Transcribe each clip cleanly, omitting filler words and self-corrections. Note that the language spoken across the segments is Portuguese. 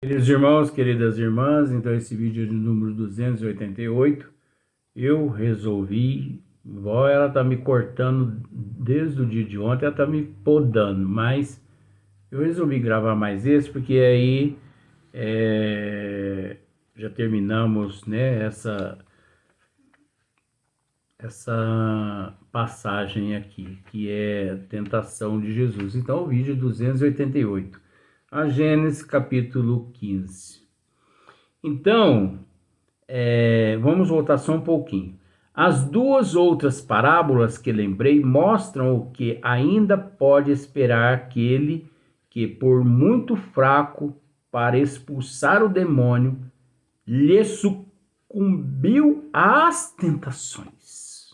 Queridos irmãos, queridas irmãs, então esse vídeo é de número 288. Eu resolvi, ela tá me cortando desde o dia de ontem, ela tá me podando, mas eu resolvi gravar mais esse porque aí já terminamos, né, essa passagem aqui, que é a tentação de Jesus. Então o vídeo é 288, a Gênesis capítulo 15. Então, vamos voltar só um pouquinho. As duas outras parábolas que lembrei mostram o que ainda pode esperar aquele que, por muito fraco para expulsar o demônio, lhe sucumbiu às tentações.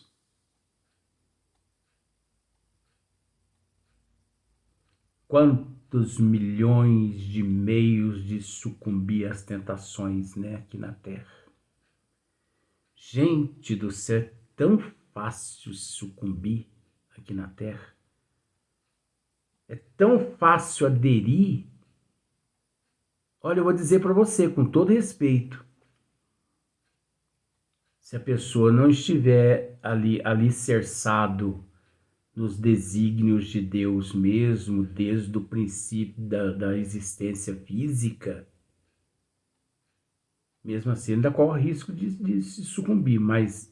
Quantos milhões de meios de sucumbir às tentações, né, aqui na Terra. Gente do céu, é tão fácil sucumbir aqui na Terra. É tão fácil aderir. Olha, eu vou dizer para você, com todo respeito, se a pessoa não estiver ali alicerçado nos desígnios de Deus mesmo, desde o princípio da existência física, mesmo assim ainda corre risco de se sucumbir, mas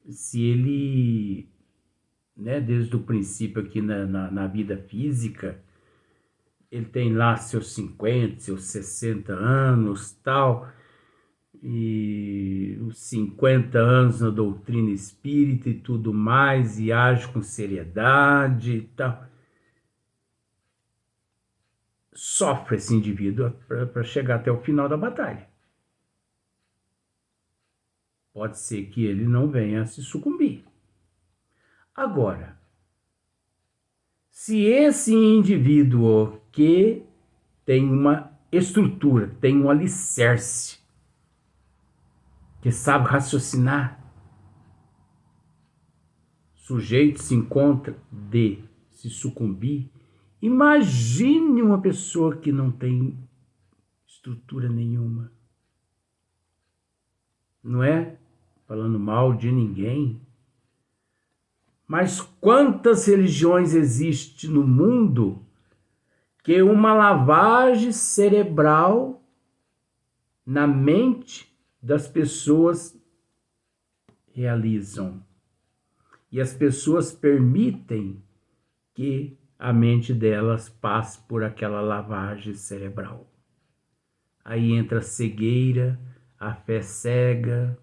se ele, né, desde o princípio aqui na vida física, ele tem lá seus 50, seus 60 anos, tal, e os 50 anos na doutrina espírita e tudo mais, e age com seriedade e tal. Sofre esse indivíduo para chegar até o final da batalha. Pode ser que ele não venha a se sucumbir. Agora, se esse indivíduo que tem uma estrutura, tem um alicerce, que sabe raciocinar, sujeito se encontra de se sucumbir, imagine uma pessoa que não tem estrutura nenhuma. Não é falando mal de ninguém, mas quantas religiões existem no mundo que uma lavagem cerebral na mente das pessoas realizam. E as pessoas permitem que a mente delas passe por aquela lavagem cerebral. Aí entra a cegueira, a fé cega,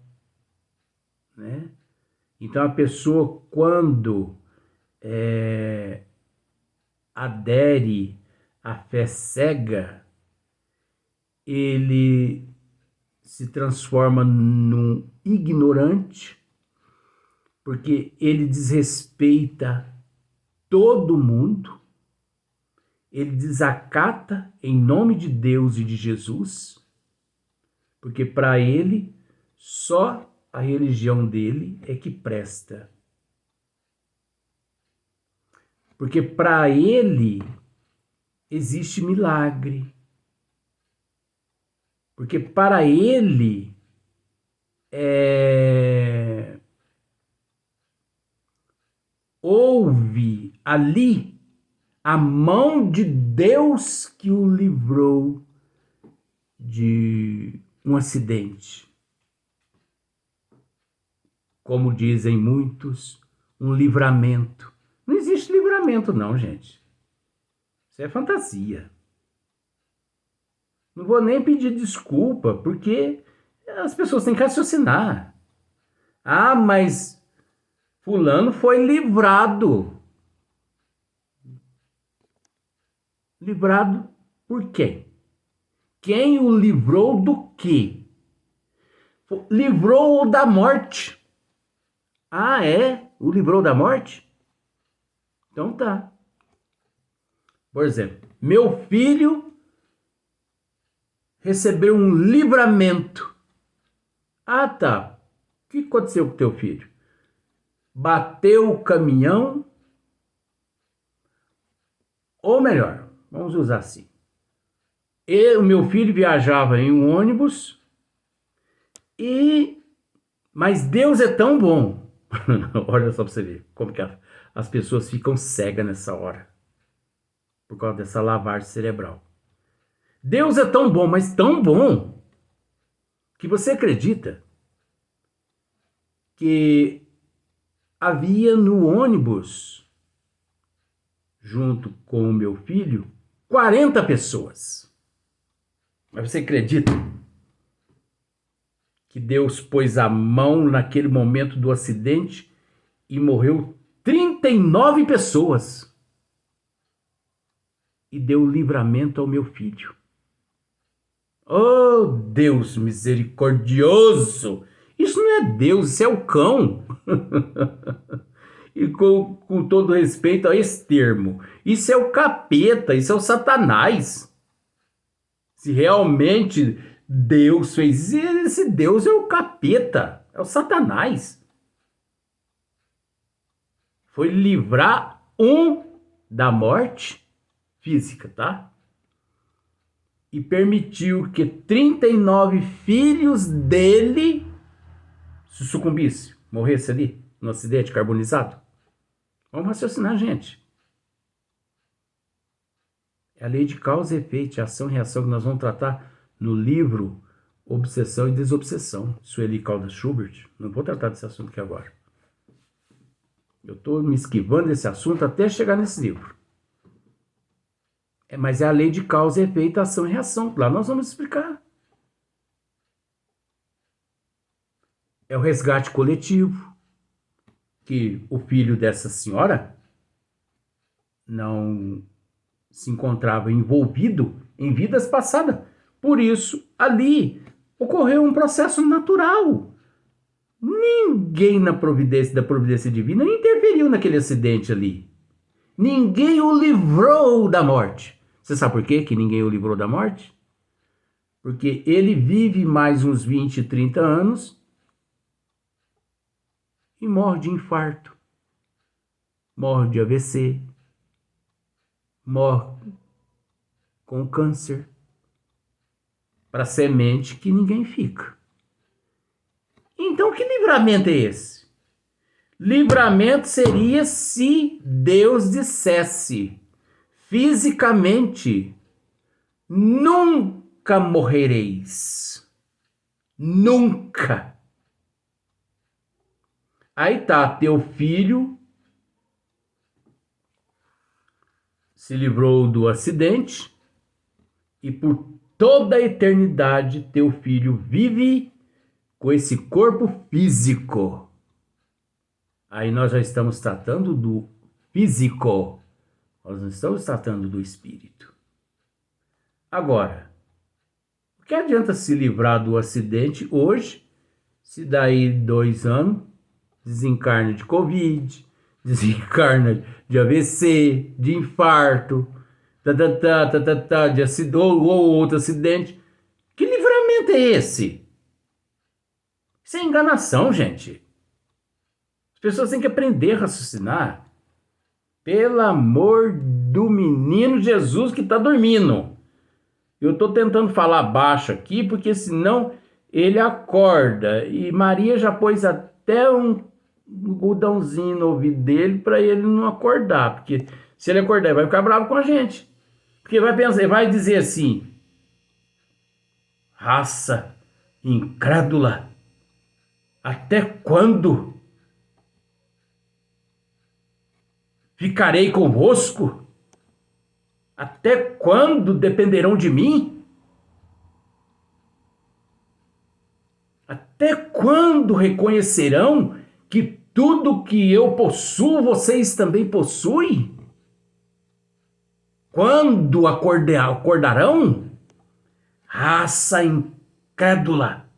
né? Então a pessoa, quando adere à fé cega, ele se transforma num ignorante, porque ele desrespeita todo mundo, ele desacata em nome de Deus e de Jesus, porque para ele só a religião dele é que presta. Porque para ele existe milagre. Porque para ele houve ali a mão de Deus que o livrou de um acidente. Como dizem muitos, um livramento. Não existe livramento não, gente. Isso é fantasia. Não vou nem pedir desculpa, porque as pessoas têm que raciocinar. Ah, mas fulano foi livrado. Livrado por quem? Quem o livrou do quê? Livrou-o da morte. Ah, é? O livrou da morte? Então tá. Por exemplo, meu filho recebeu um livramento. Ah, tá. O que aconteceu com teu filho? Bateu o caminhão, ou melhor, vamos usar assim. o meu filho viajava em um ônibus, mas Deus é tão bom. Olha só para você ver como que as pessoas ficam cegas nessa hora, por causa dessa lavagem cerebral. Deus é tão bom, mas tão bom, que você acredita que havia no ônibus, junto com o meu filho, 40 pessoas. Mas você acredita que Deus pôs a mão naquele momento do acidente e morreu 39 pessoas? E deu livramento ao meu filho. Oh, Deus misericordioso! Isso não é Deus, isso é o cão. E com todo respeito a esse termo, isso é o capeta, isso é o Satanás. Se realmente Deus fez isso, esse Deus é o capeta, é o Satanás. Foi livrar um da morte física, tá? E permitiu que 39 filhos dele sucumbissem, morressem ali no acidente carbonizado. Vamos raciocinar, gente. É a lei de causa e efeito, ação e reação, que nós vamos tratar no livro Obsessão e Desobsessão, Sueli Caldas Schubert. Não vou tratar desse assunto aqui agora. Eu estou me esquivando desse assunto até chegar nesse livro. Mas é a lei de causa e efeito, ação e reação. Lá nós vamos explicar. É o resgate coletivo, que o filho dessa senhora não se encontrava envolvido em vidas passadas. Por isso, ali ocorreu um processo natural. Ninguém da providência divina interferiu naquele acidente ali. Ninguém o livrou da morte. Você sabe por quê que ninguém o livrou da morte? Porque ele vive mais uns 20, 30 anos e morre de infarto, morre de AVC, morre com câncer, para semente que ninguém fica. Então, que livramento é esse? Livramento seria se Deus dissesse fisicamente: nunca morrereis. Nunca. Aí tá, teu filho se livrou do acidente e por toda a eternidade teu filho vive com esse corpo físico. Aí nós já estamos tratando do físico. Nós não estamos tratando do espírito. Agora, o que adianta se livrar do acidente hoje, se daí 2 anos desencarna de Covid, desencarna de AVC, de infarto, de acidente, ou outro acidente? Que livramento é esse? Isso é enganação, gente. As pessoas têm que aprender a raciocinar. Pelo amor do menino Jesus que está dormindo. Eu estou tentando falar baixo aqui, porque senão ele acorda. E Maria já pôs até um algodãozinho no ouvido dele para ele não acordar. Porque se ele acordar, ele vai ficar bravo com a gente. Porque vai pensar, vai dizer assim: raça incrédula, até quando ficarei convosco? Até quando dependerão de mim? Até quando reconhecerão que tudo que eu possuo, vocês também possuem? Quando acordarão? Raça incrédula.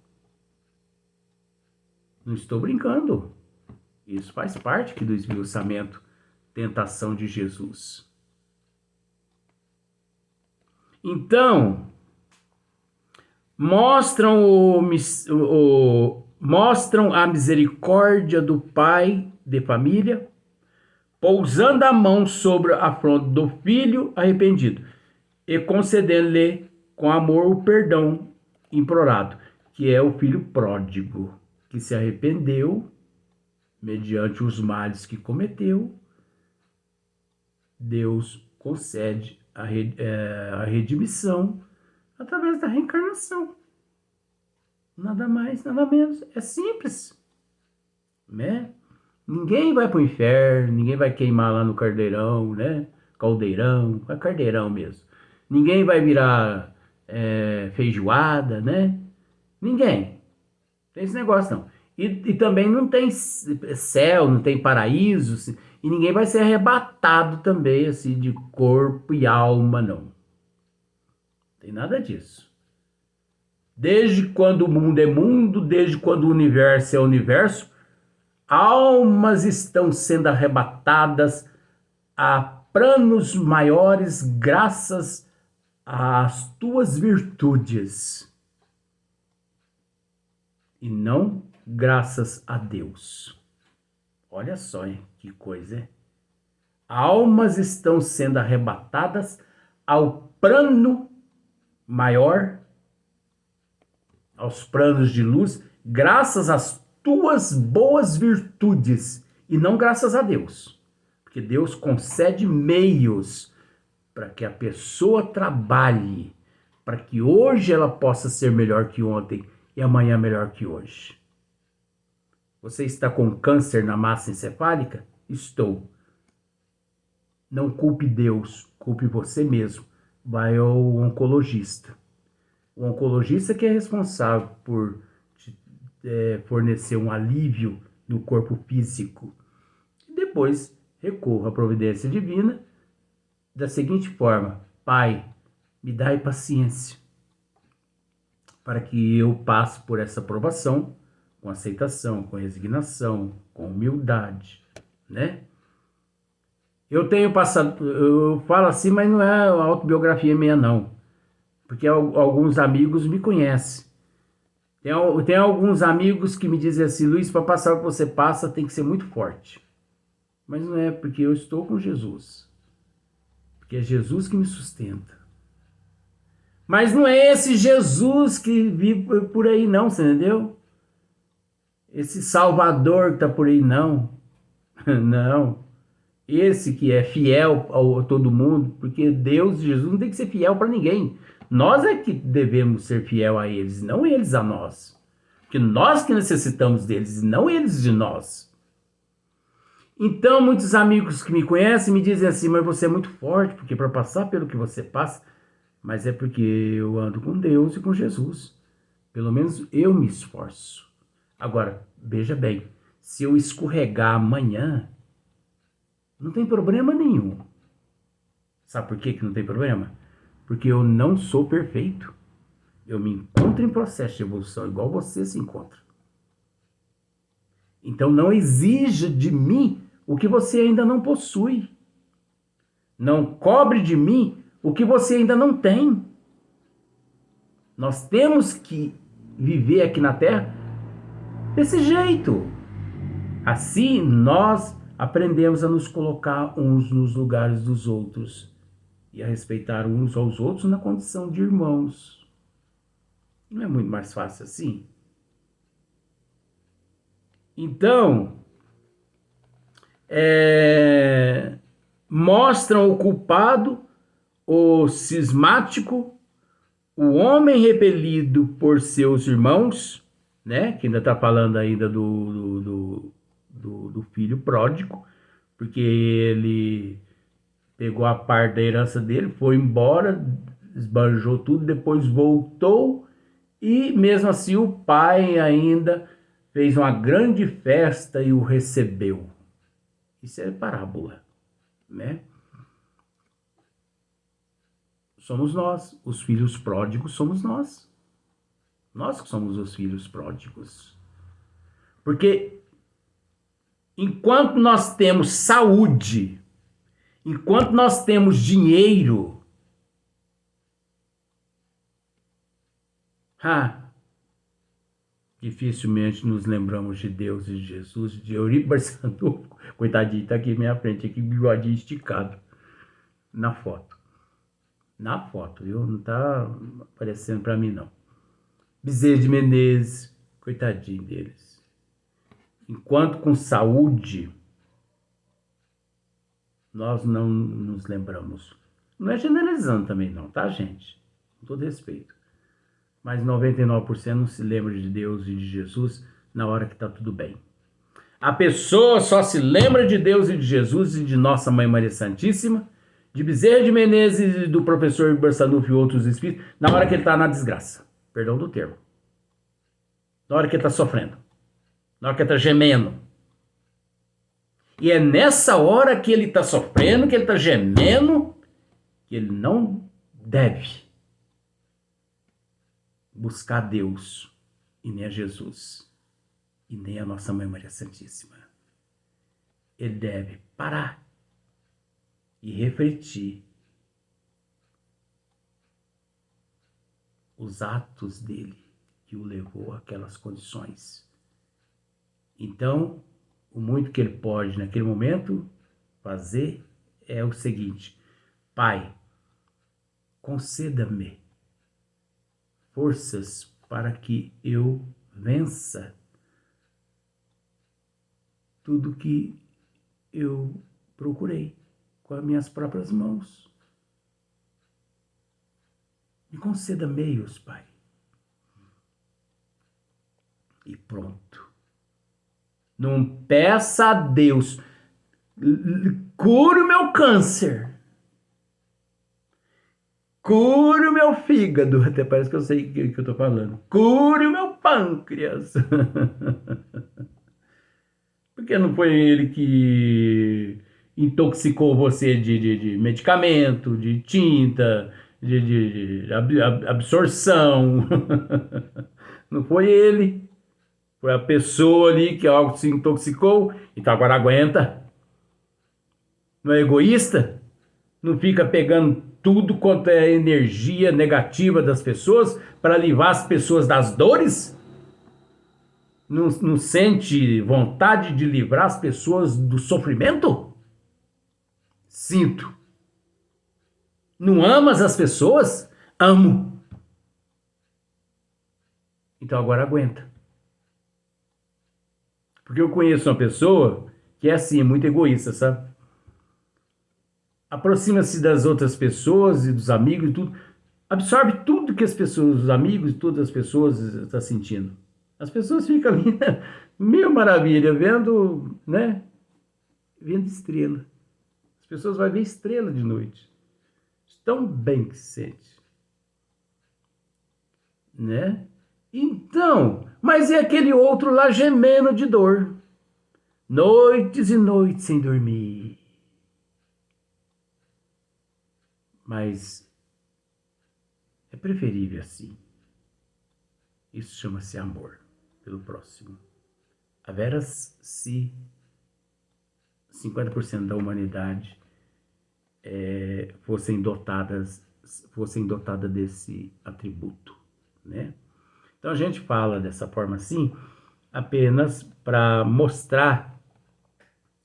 Não estou brincando. Isso faz parte aqui do esmiuçamento, tentação de Jesus. Então, mostram a misericórdia do pai de família, pousando a mão sobre a fronte do filho arrependido e concedendo-lhe com amor o perdão implorado, que é o filho pródigo, que se arrependeu mediante os males que cometeu. Deus concede a redimissão através da reencarnação. Nada mais, nada menos. É simples, né? Ninguém vai para o inferno, ninguém vai queimar lá no caldeirão, né? Caldeirão, é caldeirão mesmo. Ninguém vai virar feijoada, né? Ninguém. Tem esse negócio não. E também não tem céu, não tem paraíso, e ninguém vai ser arrebatado também, assim, de corpo e alma, não. Não tem nada disso. Desde quando o mundo é mundo, desde quando o universo é universo, almas estão sendo arrebatadas a planos maiores graças às tuas virtudes. E não graças a Deus. Olha só, hein? Que coisa, hein? Almas estão sendo arrebatadas ao plano maior, aos planos de luz, graças às tuas boas virtudes e não graças a Deus. Porque Deus concede meios para que a pessoa trabalhe, para que hoje ela possa ser melhor que ontem e amanhã melhor que hoje. Você está com câncer na massa encefálica? Estou. Não culpe Deus, culpe você mesmo. Vai ao oncologista. O oncologista que é responsável por te fornecer um alívio no corpo físico. E depois recorra à providência divina da seguinte forma: Pai, me dai paciência para que eu passe por essa provação com aceitação, com resignação, com humildade, né? Eu tenho passado, eu falo assim, mas não é autobiografia minha não, porque alguns amigos me conhecem. Tem alguns amigos que me dizem assim: Luiz, para passar o que você passa tem que ser muito forte. Mas não é, porque eu estou com Jesus, porque é Jesus que me sustenta. Mas não é esse Jesus que vive por aí não, você entendeu? Esse Salvador que está por aí não. Não. Esse que é fiel a todo mundo, porque Deus e Jesus não tem que ser fiel para ninguém. Nós é que devemos ser fiel a eles, não eles a nós. Porque nós que necessitamos deles, não eles de nós. Então, muitos amigos que me conhecem me dizem assim: mas você é muito forte, porque para passar pelo que você passa, mas é porque eu ando com Deus e com Jesus. Pelo menos eu me esforço. Agora, veja bem, se eu escorregar amanhã, não tem problema nenhum. Sabe por que não tem problema? Porque eu não sou perfeito. Eu me encontro em processo de evolução, igual você se encontra. Então não exija de mim o que você ainda não possui. Não cobre de mim o que você ainda não tem. Nós temos que viver aqui na Terra desse jeito. Assim nós aprendemos a nos colocar uns nos lugares dos outros e a respeitar uns aos outros na condição de irmãos. Não é muito mais fácil assim? Então, mostram o culpado, o cismático, o homem repelido por seus irmãos, né? Que ainda está falando ainda do filho pródigo, porque ele pegou a parte da herança dele, foi embora, esbanjou tudo, depois voltou e mesmo assim o pai ainda fez uma grande festa e o recebeu. Isso é parábola, né? Somos nós, os filhos pródigos somos nós. Nós que somos os filhos pródigos. Porque enquanto nós temos saúde, enquanto nós temos dinheiro, dificilmente nos lembramos de Deus e de Jesus, de Eurico Barçanufo. Coitadinho, tá aqui na minha frente, aqui bigodinho esticado na foto, Na foto, viu? Não tá aparecendo para mim, não. Bezerra de Menezes, coitadinho deles. Enquanto com saúde, nós não nos lembramos. Não é generalizando também não, tá, gente? Com todo respeito. Mas 99% não se lembra de Deus e de Jesus na hora que tá tudo bem. A pessoa só se lembra de Deus e de Jesus e de Nossa Mãe Maria Santíssima, de Bezerra de Menezes e do professor Barçanufo e outros espíritos, na hora que ele tá na desgraça. Perdão do termo. Na hora que ele tá sofrendo. Na hora que ele tá gemendo. E é nessa hora que ele está sofrendo, que ele está gemendo, que ele não deve buscar Deus e nem a Jesus e nem a Nossa Mãe Maria Santíssima. Ele deve parar e refletir os atos dele que o levou àquelas condições. Então, o muito que ele pode naquele momento fazer é o seguinte: Pai, conceda-me forças para que eu vença tudo que eu procurei com as minhas próprias mãos. Me conceda meios, Pai. E pronto. Não peça a Deus, cure o meu câncer, cure o meu fígado, até parece que eu sei o que eu estou falando, cure o meu pâncreas. Porque não foi ele que intoxicou você de medicamento, de tinta, de absorção. Não foi ele. Foi a pessoa ali que algo se intoxicou, então agora aguenta. Não é egoísta? Não fica pegando tudo quanto é energia negativa das pessoas para livrar as pessoas das dores? Não sente vontade de livrar as pessoas do sofrimento? Sinto. Não amas as pessoas? Amo. Então agora aguenta. Porque eu conheço uma pessoa que é assim, muito egoísta, sabe? Aproxima-se das outras pessoas e dos amigos e tudo. Absorve tudo que as pessoas, os amigos e todas as pessoas estão sentindo. As pessoas ficam ali, né? Meio maravilha, vendo, né? Vendo estrela. As pessoas vão ver estrela de noite. Tão bem que se sente. Né? Então, mas é aquele outro lá gemendo de dor. Noites e noites sem dormir. Mas é preferível assim. Isso chama-se amor pelo próximo. Haveras-se 50% da humanidade fossem dotada desse atributo, né? Então a gente fala dessa forma assim, apenas para mostrar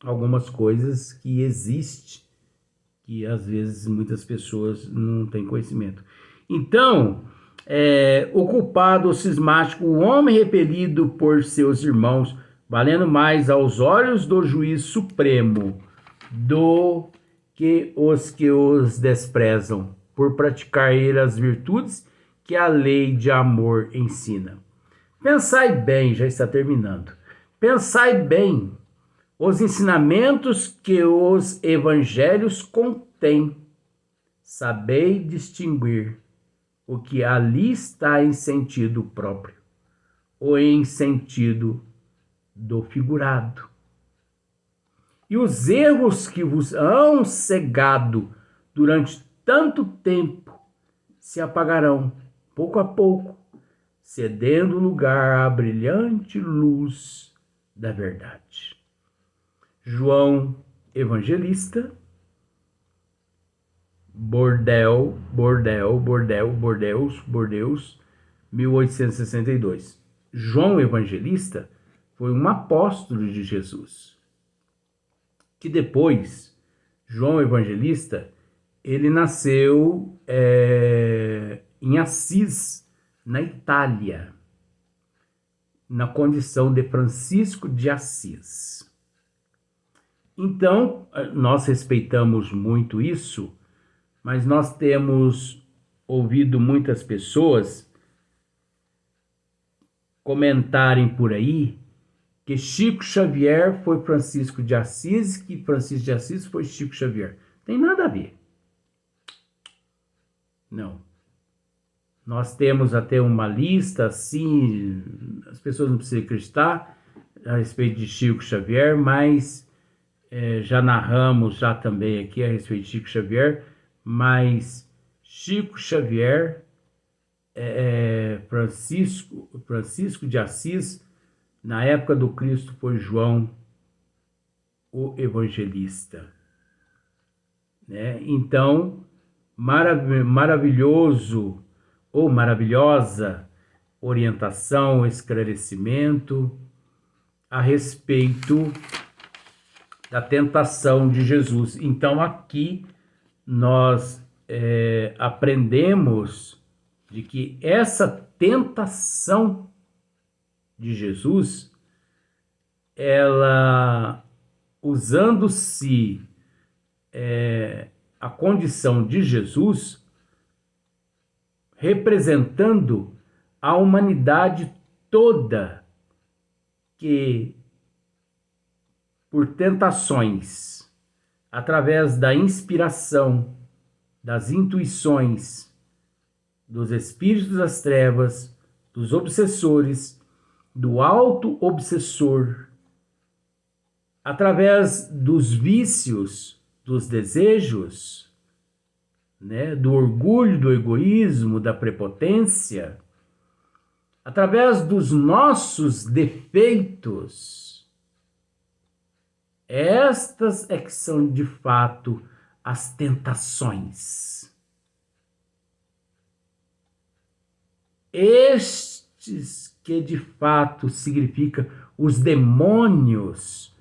algumas coisas que existem, que às vezes muitas pessoas não têm conhecimento. Então, o culpado, o cismático, o homem repelido por seus irmãos, valendo mais aos olhos do juiz supremo do que os desprezam, por praticar ele as virtudes que a lei de amor ensina. Pensai bem, já está terminando. Pensai bem os ensinamentos que os evangelhos contêm. Sabei distinguir o que ali está em sentido próprio ou em sentido do figurado. E os erros que vos hão cegado durante tanto tempo se apagarão, pouco a pouco, cedendo lugar à brilhante luz da verdade. João Evangelista, Bordeus, 1862. João Evangelista foi um apóstolo de Jesus. Que depois, João Evangelista ele nasceu em Assis, na Itália, na condição de Francisco de Assis. Então, nós respeitamos muito isso, mas nós temos ouvido muitas pessoas comentarem por aí que Chico Xavier foi Francisco de Assis, que Francisco de Assis foi Chico Xavier. Tem nada a ver. Não. Nós temos até uma lista, assim, as pessoas não precisam acreditar a respeito de Chico Xavier, mas já narramos já também aqui a respeito de Chico Xavier, mas Chico Xavier, Francisco de Assis, na época do Cristo foi João, o Evangelista. Né? Então, maravilhoso ou maravilhosa orientação, esclarecimento a respeito da tentação de Jesus. Então, aqui nós aprendemos de que essa tentação de Jesus, ela, usando-se a condição de Jesus, representando a humanidade toda que, por tentações, através da inspiração, das intuições, dos espíritos das trevas, dos obsessores, do auto-obsessor, através dos vícios, dos desejos, né, do orgulho, do egoísmo, da prepotência, através dos nossos defeitos. Estas é que são de fato as tentações. Estes que de fato significa os demônios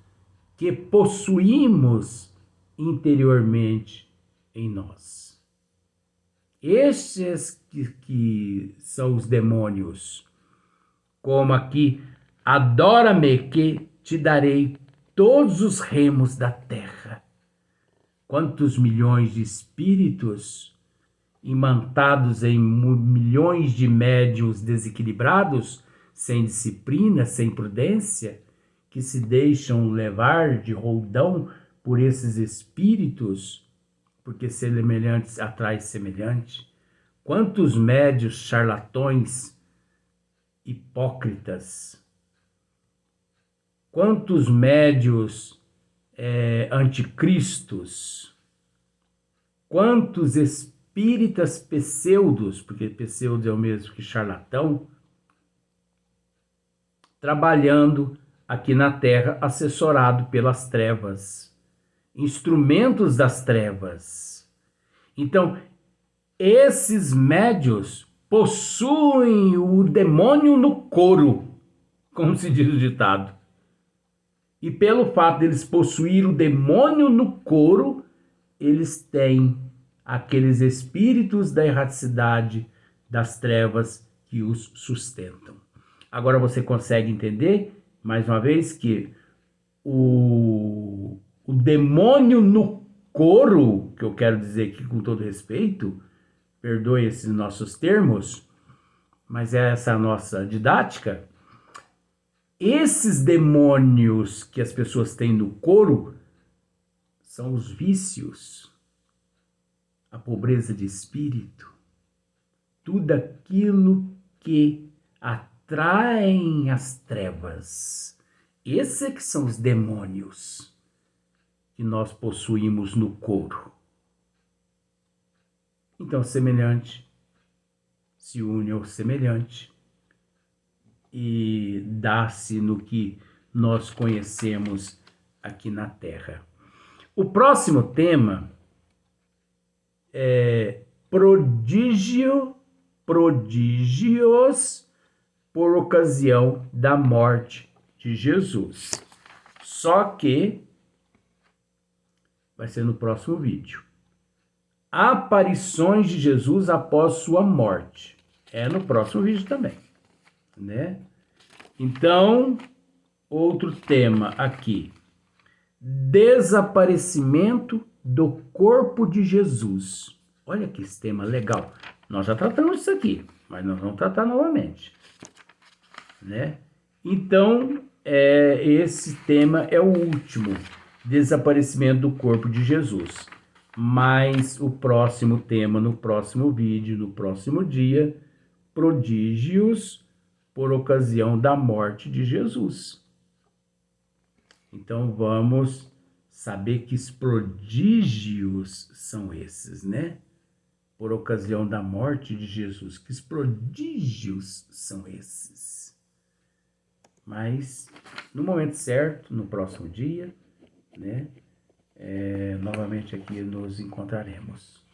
que possuímos interiormente em nós. Estes que são os demônios, como aqui, adora-me que te darei todos os remos da terra. Quantos milhões de espíritos imantados em milhões de médiuns desequilibrados, sem disciplina, sem prudência, que se deixam levar de roldão por esses espíritos, porque semelhantes atrai semelhante. Quantos médios charlatões, hipócritas, quantos médios anticristos, quantos espíritas pseudos, porque pseudo é o mesmo que charlatão, trabalhando aqui na Terra, assessorado pelas trevas, instrumentos das trevas. Então, esses médios possuem o demônio no couro, como se diz o ditado. E pelo fato deles possuir o demônio no couro, eles têm aqueles espíritos da erraticidade, das trevas que os sustentam. Agora você consegue entender, mais uma vez, que o demônio no couro, que eu quero dizer aqui com todo respeito, perdoe esses nossos termos, mas é essa a nossa didática. Esses demônios que as pessoas têm no couro são os vícios, a pobreza de espírito, tudo aquilo que atraem as trevas. Esses que são os demônios que nós possuímos no couro. Então, semelhante se une ao semelhante e dá-se no que nós conhecemos aqui na Terra. O próximo tema é prodígios por ocasião da morte de Jesus. Só que vai ser no próximo vídeo. aparições de Jesus após sua morte. É no próximo vídeo também, né? Então, outro tema aqui. Desaparecimento do corpo de Jesus. Olha que tema legal. Nós já tratamos isso aqui, mas nós vamos tratar novamente, né? Então, esse tema é o último. Desaparecimento do corpo de Jesus. Mas o próximo tema, no próximo vídeo, no próximo dia, prodígios por ocasião da morte de Jesus. Então vamos saber que prodígios são esses, né? Por ocasião da morte de Jesus. Que prodígios são esses? Mas no momento certo, no próximo dia, né? Novamente aqui nos encontraremos.